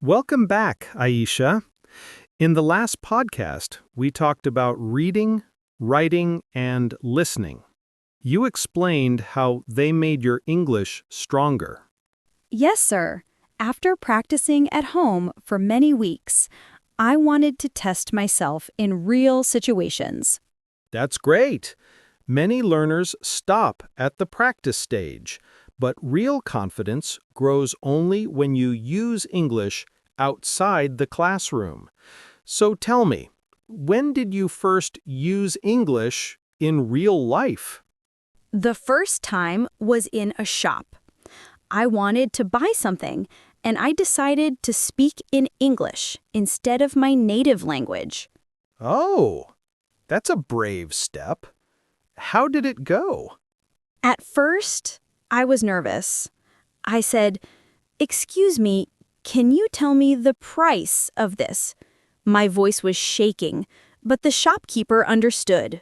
Welcome back, Aisha. In the last podcast, we talked about reading, writing, and listening. You explained how they made your English stronger. Yes, sir. After practicing at home for many weeks, I wanted to test myself in real situations. That's great. Many learners stop at the practice stage, but real confidence grows only when you use English outside the classroom. So tell me, when did you first use English in real life? The first time was in a shop. I wanted to buy something, and I decided to speak in English instead of my native language. Oh, that's a brave step. How did it go? At first, I was nervous. I said, "Excuse me, can you tell me the price of this?" My voice was shaking, but the shopkeeper understood.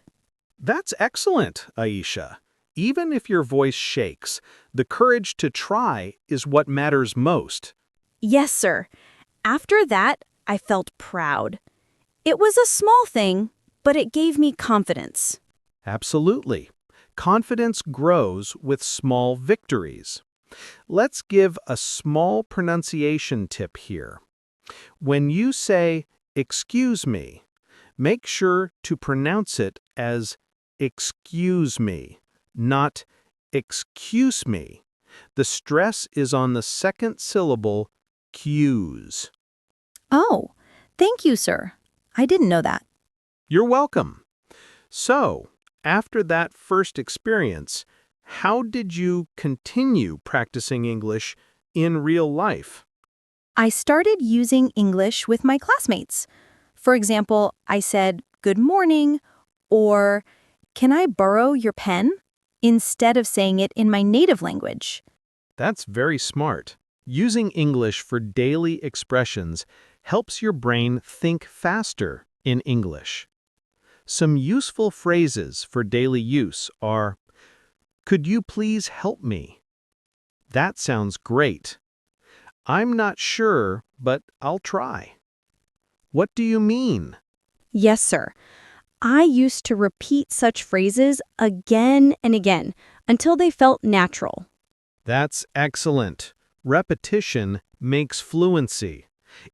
That's excellent, Aisha. Even if your voice shakes, the courage to try is what matters most. Yes, sir. After that, I felt proud. It was a small thing, but it gave me confidence. Absolutely. Confidence grows with small victories. Let's give a small pronunciation tip here. When you say, excuse me, make sure to pronounce it as excuse me, not excuse me. The stress is on the second syllable, cues. Oh, thank you, sir. I didn't know that. You're welcome. So, after that first experience, how did you continue practicing English in real life? I started using English with my classmates. For example, I said, "Good morning," or "Can I borrow your pen?" instead of saying it in my native language. That's very smart. Using English for daily expressions helps your brain think faster in English. Some useful phrases for daily use are, "Could you please help me?" That sounds great. "I'm not sure, but I'll try." "What do you mean?" Yes, sir. I used to repeat such phrases again and again until they felt natural. That's excellent. Repetition makes fluency.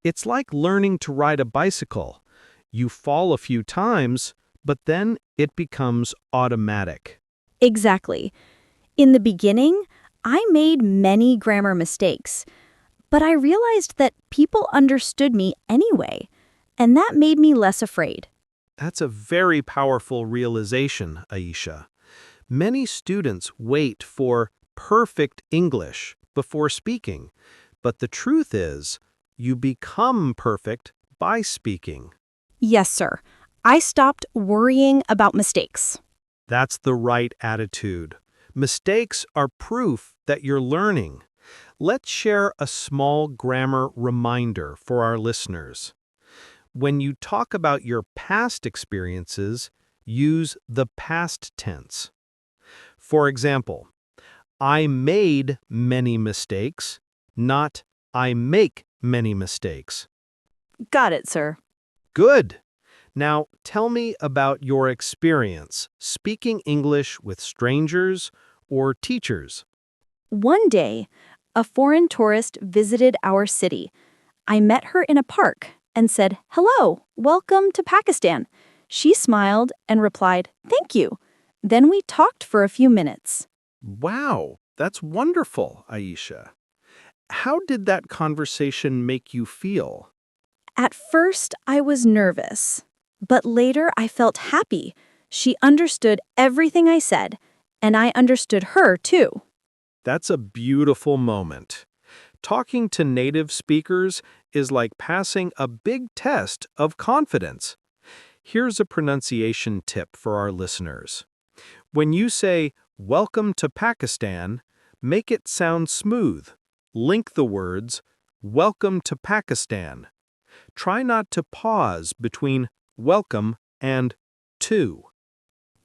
It's like learning to ride a bicycle. You fall a few times, but then it becomes automatic. Exactly. In the beginning, I made many grammar mistakes, but I realized that people understood me anyway, and that made me less afraid. That's a very powerful realization, Aisha. Many students wait for perfect English before speaking, but the truth is, you become perfect by speaking. Yes, sir. I stopped worrying about mistakes. That's the right attitude. Mistakes are proof that you're learning. Let's share a small grammar reminder for our listeners. When you talk about your past experiences, use the past tense. For example, I made many mistakes, not I make many mistakes. Got it, sir. Good. Now, tell me about your experience speaking English with strangers or teachers. One day, a foreign tourist visited our city. I met her in a park and said, "Hello, welcome to Pakistan." She smiled and replied, "Thank you." Then we talked for a few minutes. Wow, that's wonderful, Aisha. How did that conversation make you feel? At first, I was nervous, but later I felt happy. She understood everything I said, and I understood her too. That's a beautiful moment. Talking to native speakers is like passing a big test of confidence. Here's a pronunciation tip for our listeners. When you say, "Welcome to Pakistan," make it sound smooth. Link the words, "Welcome to Pakistan." Try not to pause between welcome and to.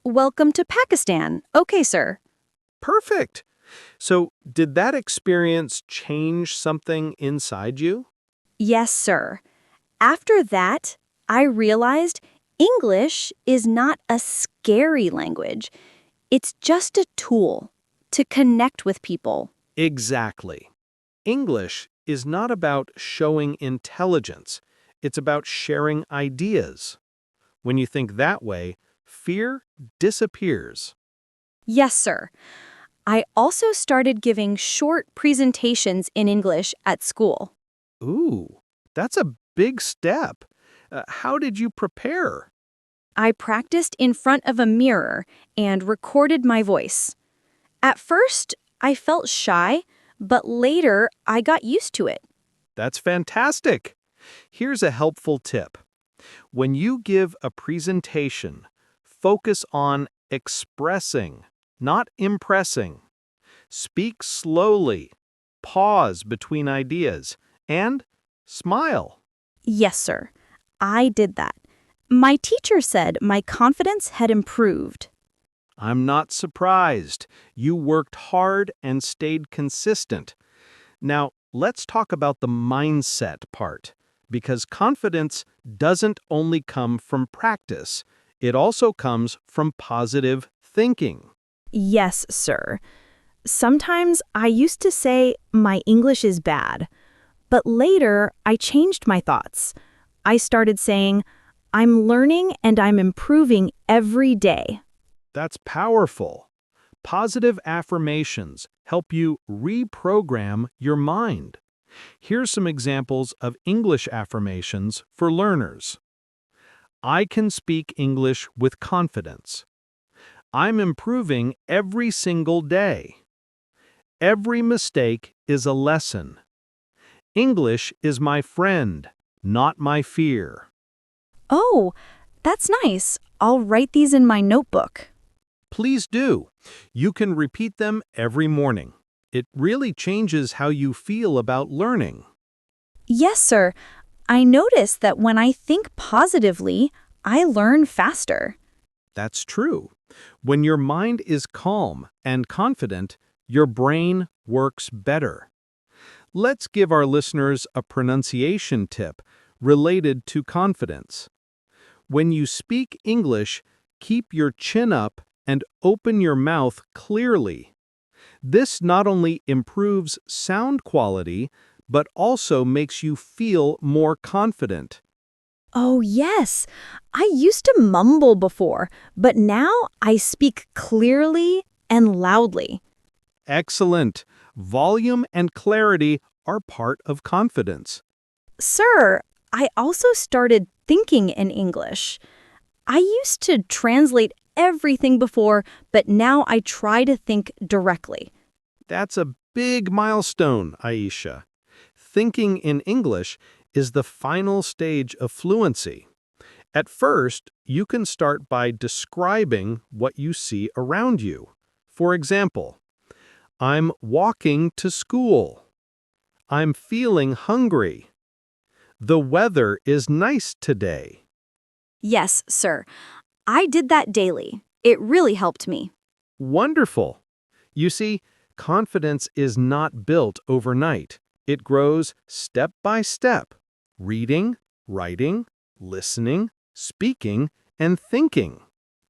Welcome to Pakistan. Okay, sir. Perfect. So, did that experience change something inside you? Yes, sir. After that, I realized English is not a scary language. It's just a tool to connect with people. Exactly. English is not about showing intelligence. It's about sharing ideas. When you think that way, fear disappears. Yes, sir. I also started giving short presentations in English at school. Ooh, that's a big step. How did you prepare? I practiced in front of a mirror and recorded my voice. At first, I felt shy, but later I got used to it. That's fantastic. Here's a helpful tip. When you give a presentation, focus on expressing, not impressing. Speak slowly, pause between ideas, and smile. Yes, sir. I did that. My teacher said my confidence had improved. I'm not surprised. You worked hard and stayed consistent. Now, let's talk about the mindset part, because confidence doesn't only come from practice, it also comes from positive thinking. Yes, sir. Sometimes I used to say my English is bad, but later I changed my thoughts. I started saying, I'm learning and I'm improving every day. That's powerful. Positive affirmations help you reprogram your mind. Here's some examples of English affirmations for learners. I can speak English with confidence. I'm improving every single day. Every mistake is a lesson. English is my friend, not my fear. Oh, that's nice. I'll write these in my notebook. Please do. You can repeat them every morning. It really changes how you feel about learning. Yes, sir. I notice that when I think positively, I learn faster. That's true. When your mind is calm and confident, your brain works better. Let's give our listeners a pronunciation tip related to confidence. When you speak English, keep your chin up and open your mouth clearly. This not only improves sound quality, but also makes you feel more confident. Oh, yes. I used to mumble before, but now I speak clearly and loudly. Excellent. Volume and clarity are part of confidence. Sir, I also started thinking in English. I used to translate everything before, but now I try to think directly. That's a big milestone, Aisha. Thinking in English is the final stage of fluency. At first, you can start by describing what you see around you. For example, I'm walking to school. I'm feeling hungry. The weather is nice today. Yes, sir. I did that daily. It really helped me. Wonderful. You see, confidence is not built overnight. It grows step by step. Reading, writing, listening, speaking, and thinking.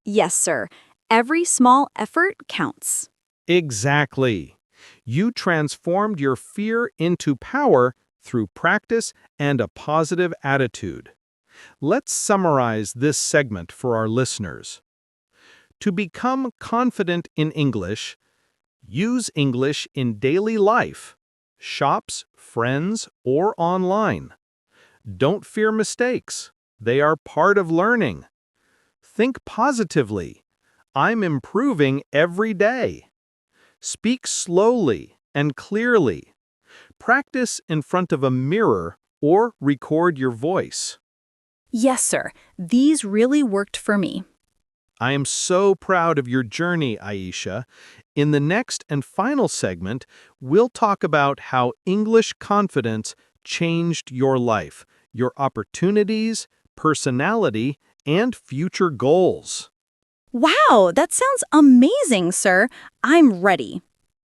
Yes, sir. Every small effort counts. Exactly. You transformed your fear into power through practice and a positive attitude. Let's summarize this segment for our listeners. To become confident in English, use English in daily life, shops, friends, or online. Don't fear mistakes. They are part of learning. Think positively. I'm improving every day. Speak slowly and clearly. Practice in front of a mirror or record your voice. Yes, sir. These really worked for me. I am so proud of your journey, Aisha. In the next and final segment, we'll talk about how English confidence changed your life, your opportunities, personality, and future goals. Wow, that sounds amazing, sir. I'm ready.